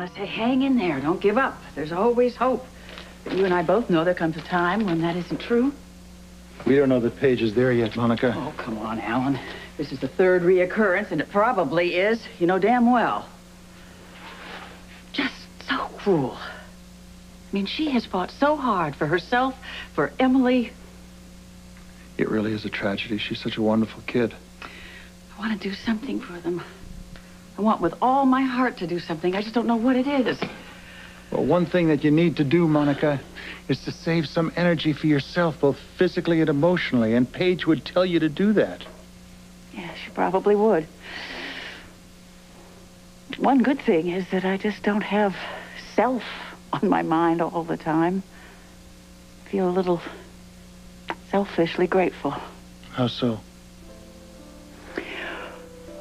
want to say hang in there. Don't give up. There's always hope. But you and I both know there comes a time when that isn't true. We don't know that Paige is there yet, Monica. Oh, come on, Alan. This is the third reoccurrence, and it probably is. You know damn well. Just so cruel. I mean, she has fought so hard for herself, for Emily. It really is a tragedy. She's such a wonderful kid. I want to do something for them. I want with all my heart to do something. I just don't know what it is. Well, one thing that you need to do, Monica, is to save some energy for yourself, both physically and emotionally, and Paige would tell you to do that. Yeah, she probably would. One good thing is that I just don't have self on my mind all the time. I feel a little selfishly grateful. How so?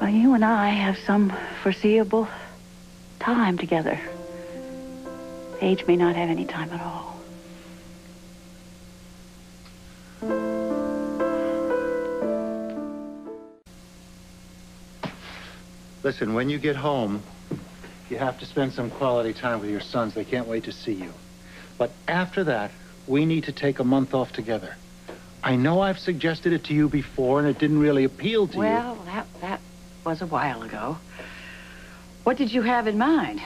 Well, you and I have some foreseeable time together. Paige may not have any time at all. Listen, when you get home, you have to spend some quality time with your sons. They can't wait to see you. But after that, we need to take a month off together. I know I've suggested it to you before, and it didn't really appeal to you. Well, that was a while ago. What did you have in mind?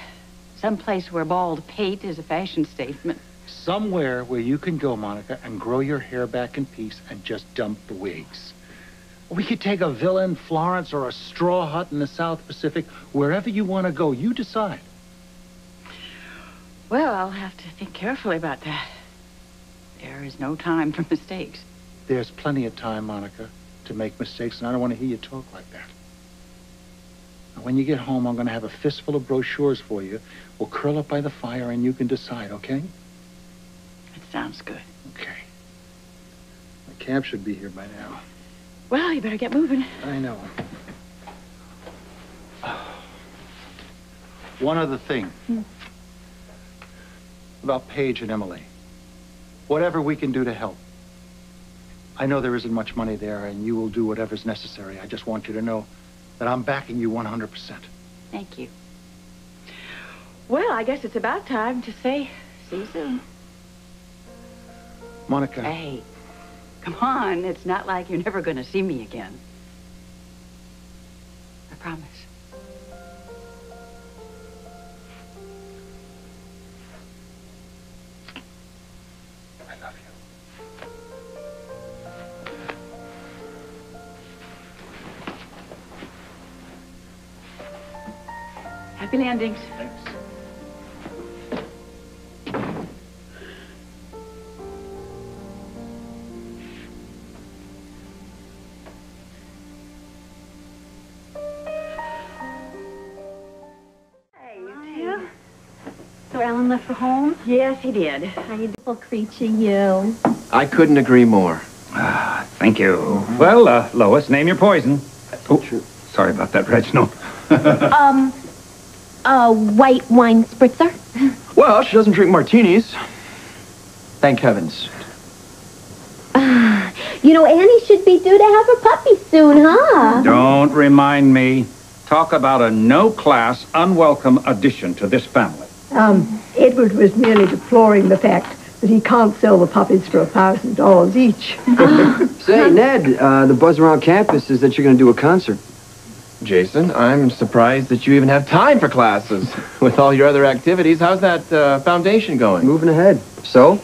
Someplace where bald pate is a fashion statement. Somewhere where you can go, Monica, and grow your hair back in peace and just dump the wigs. We could take a villa in Florence or a straw hut in the South Pacific. Wherever you want to go, you decide. Well, I'll have to think carefully about that. There is no time for mistakes. There's plenty of time, Monica, to make mistakes, and I don't want to hear you talk like that. Now, when you get home, I'm going to have a fistful of brochures for you. We'll curl up by the fire, and you can decide, okay? It sounds good. Okay. My cab should be here by now. Well, you better get moving. I know. One other thing. About Paige and Emily. Whatever we can do to help. I know there isn't much money there, and you will do whatever's necessary. I just want you to know that I'm backing you 100%. Thank you. Well, I guess it's about time to say see you soon. Monica. Hey, come on. It's not like you're never going to see me again. I promise. I love you. Happy landings. Thanks. So Alan left for home? Yes, he did. How you beautiful creature, you. I couldn't agree more. Thank you. Well, Lois, name your poison. Oh, sorry about that, Reginald. White wine spritzer? Well, she doesn't drink martinis. Thank heavens. You know, Annie should be due to have a puppy soon, huh? Don't remind me. Talk about a no-class, unwelcome addition to this family. Edward was merely deploring the fact that he can't sell the puppies for $1,000 each. Say, Ned, the buzz around campus is that you're going to do a concert. Jason, I'm surprised that you even have time for classes. With all your other activities, how's that foundation going? Moving ahead. So?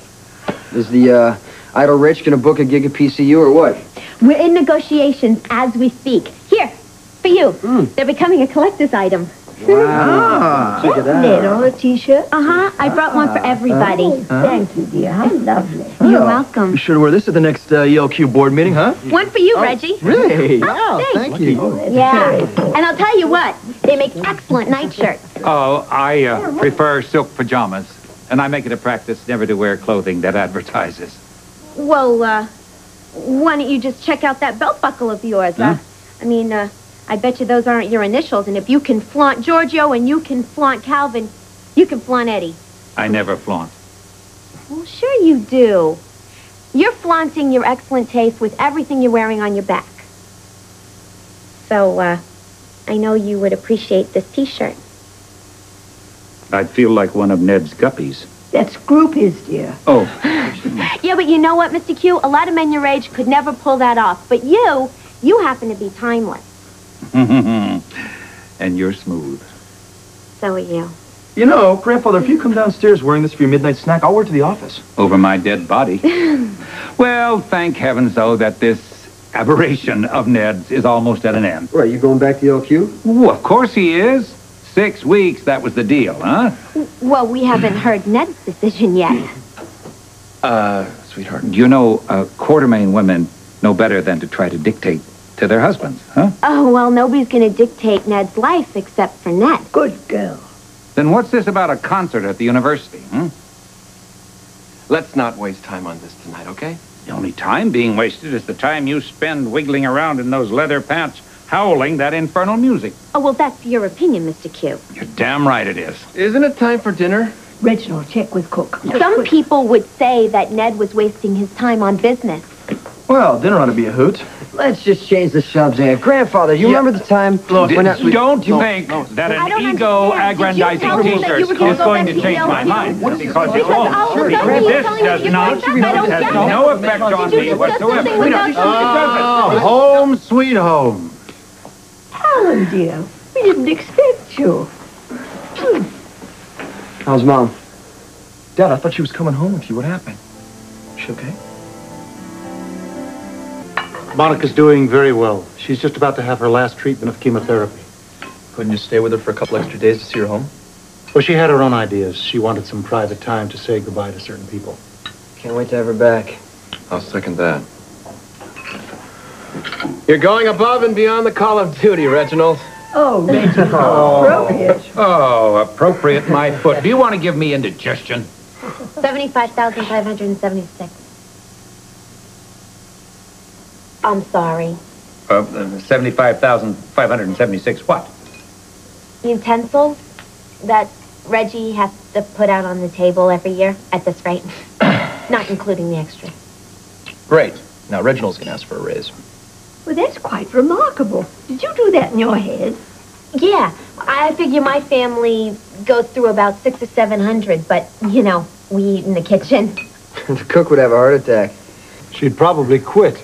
Is the Idle Rich going to book a gig at PCU or what? We're in negotiations as we speak. Here, for you. They're becoming a collector's item. Wow. Check it out. Ned on a T-shirt? Uh-huh. I brought one for everybody. Oh, thank you, dear. How lovely. You're welcome. You sure to wear this at the next ELQ board meeting, huh? One for you, Reggie. Really? Oh, Thank you. Yeah. And I'll tell you what, they make excellent nightshirts. Oh, I prefer silk pajamas, and I make it a practice never to wear clothing that advertises. Well, why don't you just check out that belt buckle of yours? I bet you those aren't your initials, and if you can flaunt Giorgio and you can flaunt Calvin, you can flaunt Eddie. I never flaunt. Well, sure you do. You're flaunting your excellent taste with everything you're wearing on your back. So, I know you would appreciate this T-shirt. I'd feel like one of Ned's guppies. That's groupies, dear. Oh. Yeah, but you know what, Mr. Q? A lot of men your age could never pull that off. But you happen to be timeless. And you're smooth. So are you. You know, Grandfather, if you come downstairs wearing this for your midnight snack, I'll wear it to the office. Over my dead body. Well, thank heavens, though, that this aberration of Ned's is almost at an end. Right, you going back to LQ? Oh, of course he is. 6 weeks, that was the deal, huh? Well, we haven't heard Ned's decision yet. Sweetheart. You know, Quartermain women know better than to try to dictate to their husbands, huh? Oh, well, nobody's going to dictate Ned's life except for Ned. Good girl. Then what's this about a concert at the university, hmm? Let's not waste time on this tonight, okay? The only time being wasted is the time you spend wiggling around in those leather pants, howling that infernal music. Oh, well, that's your opinion, Mr. Q. You're damn right it is. Isn't it time for dinner? Reginald, check with Cook. Some people would say that Ned was wasting his time on business. Well, dinner ought to be a hoot. Let's just change the subject. Grandfather, you remember the time Don't when I... think that I don't an understand. ego-aggrandizing Did you tell me that t-shirt you were gonna is go going back to to change my LQ? mind. Because it Because won't. all of a sudden you're This telling me does you're not, going back. I don't has get no it. effect on Did me you discuss whatsoever. something without It doesn't. Oh, home sweet home. Helen, dear, we didn't expect you. How's Mom? Dad, I thought she was coming home with you. What happened? Is she okay? Monica's doing very well. She's just about to have her last treatment of chemotherapy. Couldn't you stay with her for a couple extra days to see her home? Well, she had her own ideas. She wanted some private time to say goodbye to certain people. Can't wait to have her back. I'll second that. You're going above and beyond the call of duty, Reginald. Oh, Reginald, appropriate. Oh, appropriate, my foot. Do you want to give me indigestion? 75,576. I'm sorry. 75,576 what? Utensils that Reggie has to put out on the table every year at this rate. Not including the extra. Great. Now, Reginald's going to ask for a raise. Well, that's quite remarkable. Did you do that in your head? Yeah, I figure my family goes through about 600 or 700, but, you know, we eat in the kitchen. The cook would have a heart attack. She'd probably quit.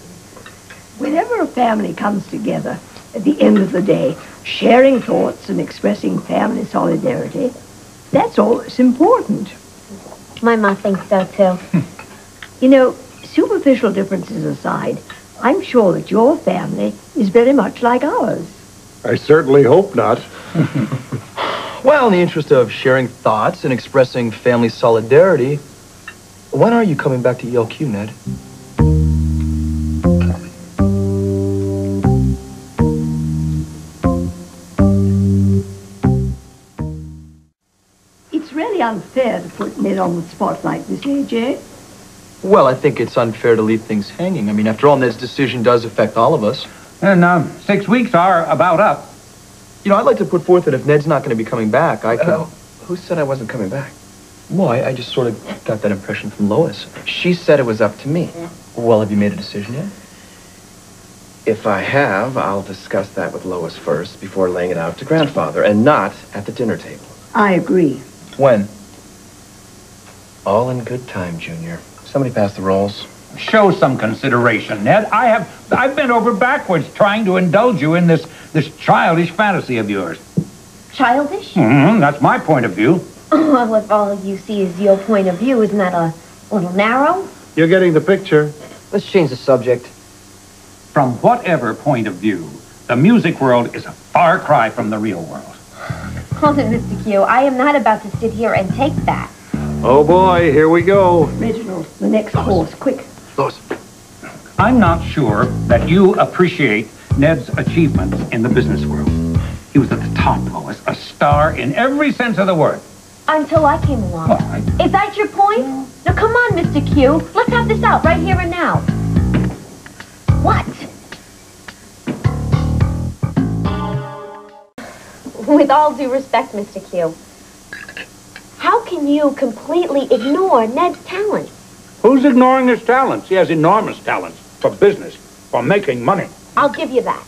Whenever a family comes together, at the end of the day, sharing thoughts and expressing family solidarity, that's all that's important. My mom thinks so, too. You know, superficial differences aside, I'm sure that your family is very much like ours. I certainly hope not. Well, in the interest of sharing thoughts and expressing family solidarity, when are you coming back to ELQ, Ned? It's really unfair to put Ned on the spot like this, AJ. Well, I think it's unfair to leave things hanging. I mean, after all, Ned's decision does affect all of us. And 6 weeks are about up. You know, I'd like to put forth that if Ned's not going to be coming back, I could... Who said I wasn't coming back? Well, I just sort of got that impression from Lois. She said it was up to me. Well, have you made a decision yet? If I have, I'll discuss that with Lois first before laying it out to Grandfather, and not at the dinner table. I agree. When? All in good time, Junior. Somebody pass the rolls. Show some consideration, Ned. I've bent over backwards trying to indulge you in this childish fantasy of yours. Childish? That's my point of view. Well, if all you see is your point of view, isn't that a little narrow? You're getting the picture. Let's change the subject. From whatever point of view, the music world is a far cry from the real world. Hold it, Mr. Q. I am not about to sit here and take that. Oh boy, here we go. Reginald, the next course, quick. Lois. I'm not sure that you appreciate Ned's achievements in the business world. He was at the top, Lois, a star in every sense of the word. Until I came along. Well, Is that your point? Now, come on, Mr. Q. Let's have this out right here and now. What? With all due respect, Mr. Q, how can you completely ignore Ned's talent? Who's ignoring his talents? He has enormous talents for business, for making money. I'll give you that.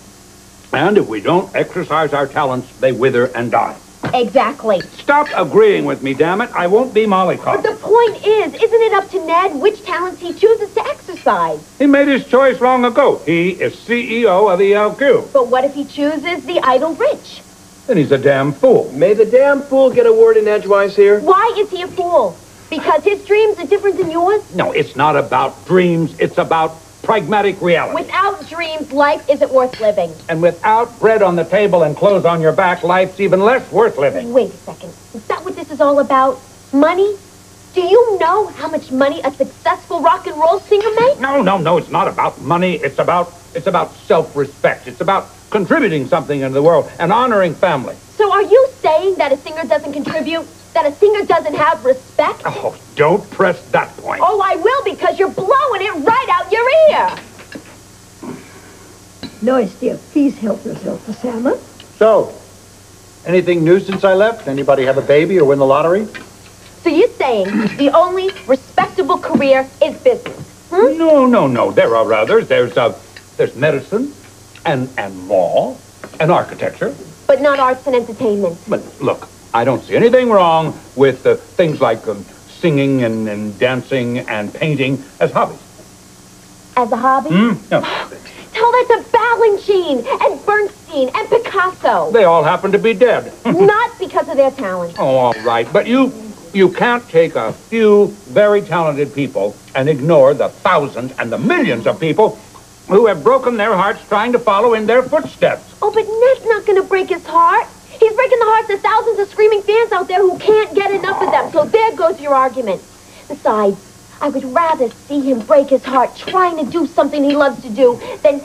And if we don't exercise our talents, they wither and die. Exactly. Stop agreeing with me, damn it. I won't be mollycoddled. But the point is, isn't it up to Ned which talents he chooses to exercise? He made his choice long ago. He is CEO of the AMQ. But what if he chooses the idle rich? Then he's a damn fool. May the damn fool get a word in edgewise here? Why is he a fool? Because his dreams are different than yours? No, it's not about dreams. It's about pragmatic reality. Without dreams, life isn't worth living. And without bread on the table and clothes on your back, life's even less worth living. Wait a second. Is that what this is all about? Money? Do you know how much money a successful rock and roll singer makes? No, it's not about money. It's about self-respect. It's about contributing something into the world and honoring family. So are you saying that a singer doesn't contribute? That a singer doesn't have respect? Oh, don't press that point. Oh, I will, because you're blowing it right out your ear. Lois, dear, please help yourself to salmon. So, anything new since I left? Anybody have a baby or win the lottery? So you're saying the only respectable career is business? Hmm? No. There are others. There's medicine and law and architecture. But not arts and entertainment. But look, I don't see anything wrong with things like singing and dancing and painting as hobbies. As a hobby? No. Tell that to Balanchine and Bernstein and Picasso. They all happen to be dead. Not because of their talent. Oh, all right. But you can't take a few very talented people and ignore the thousands and the millions of people who have broken their hearts trying to follow in their footsteps. Oh, but Ned's not going to break his heart. He's breaking the hearts of thousands of screaming fans out there who can't get enough of them. So there goes your argument. Besides, I would rather see him break his heart trying to do something he loves to do than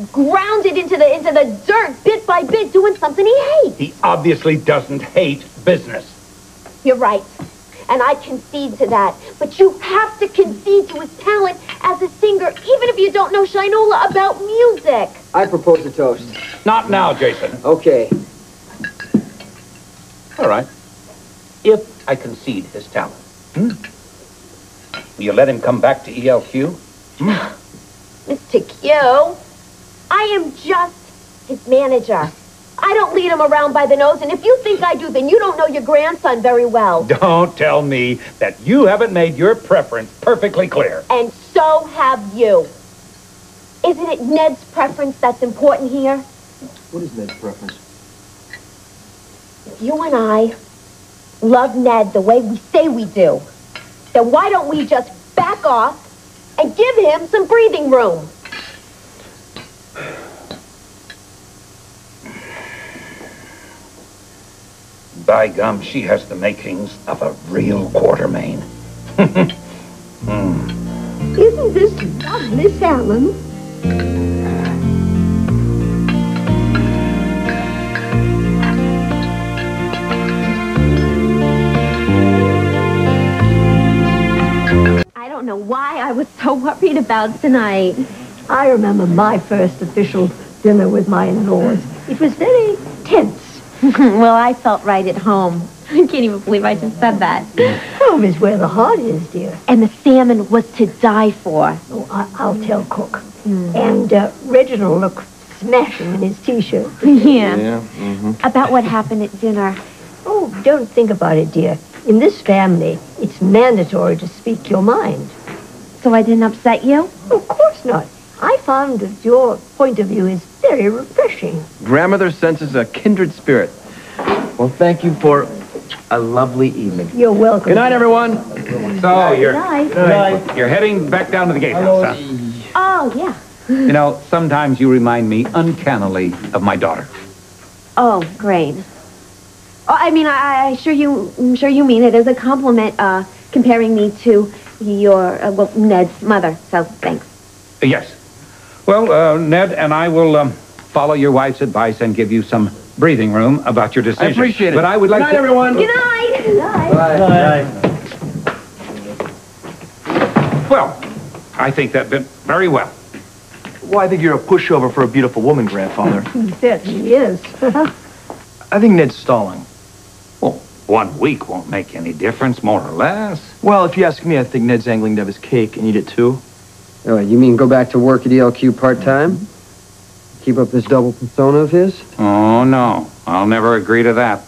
ground it into the dirt bit by bit doing something he hates. He obviously doesn't hate business. You're right. And I concede to that. But you have to concede to his talent as a singer, even if you don't know Shinola about music. I propose a toast. Not now, Jason. Okay. All right. If I concede his talent, will you let him come back to ELQ? Mr. Q, I am just his manager. I don't lead him around by the nose, and if you think I do, then you don't know your grandson very well. Don't tell me that you haven't made your preference perfectly clear. And so have you. Isn't it Ned's preference that's important here? What is Ned's preference? If you and I love Ned the way we say we do, then why don't we just back off and give him some breathing room? By gum, she has the makings of a real Quartermain. Isn't this lovely salmon? I don't know why I was so worried about tonight. I remember my first official dinner with my in-laws. It was very tense. Well, I felt right at home. I can't even believe I just said that. Home is where the heart is, dear. And the salmon was to die for. Oh, I'll tell Cook. And Reginald looked smashing in his T-shirt. Yeah. About what happened at dinner. Oh, don't think about it, dear. In this family, it's mandatory to speak your mind. So I didn't upset you? Of course not. I found that your point of view is very refreshing. Grandmother senses a kindred spirit. Well, thank you for a lovely evening. You're welcome. Good night, everyone. So Night. you're heading back down to the gatehouse, huh? Oh, yeah. You know, sometimes you remind me uncannily of my daughter. Oh, great. Oh, I mean, I'm sure you mean it as a compliment, comparing me to your, Ned's mother. So, thanks. Yes. Well, Ned and I will follow your wife's advice and give you some breathing room about your decision. I appreciate it. But I would like Good night, everyone. Good night. Good night. Bye. Well, I think that went very well. Well, I think you're a pushover for a beautiful woman, Grandfather. He certainly is. I think Ned's stalling. Well, 1 week won't make any difference, more or less. Well, if you ask me, I think Ned's angling to have his cake and eat it too. Oh, you mean go back to work at ELQ part-time? Keep up this double persona of his? Oh, no. I'll never agree to that.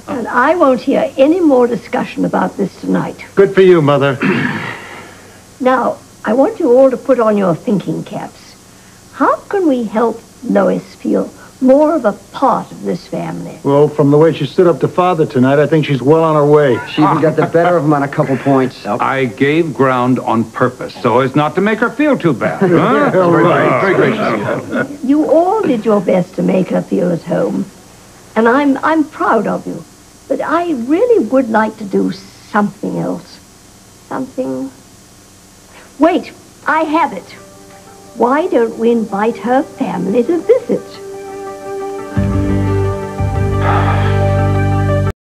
And I won't hear any more discussion about this tonight. Good for you, Mother. Now, I want you all to put on your thinking caps. How can we help Lois feel more of a part of this family? Well, from the way she stood up to Father tonight, I think she's well on her way. She even got the better of him on a couple points. I gave ground on purpose so as not to make her feel too bad. Huh? Very gracious. You all did your best to make her feel at home. And I'm proud of you. But I really would like to do something else. Something... Wait, I have it. Why don't we invite her family to visit?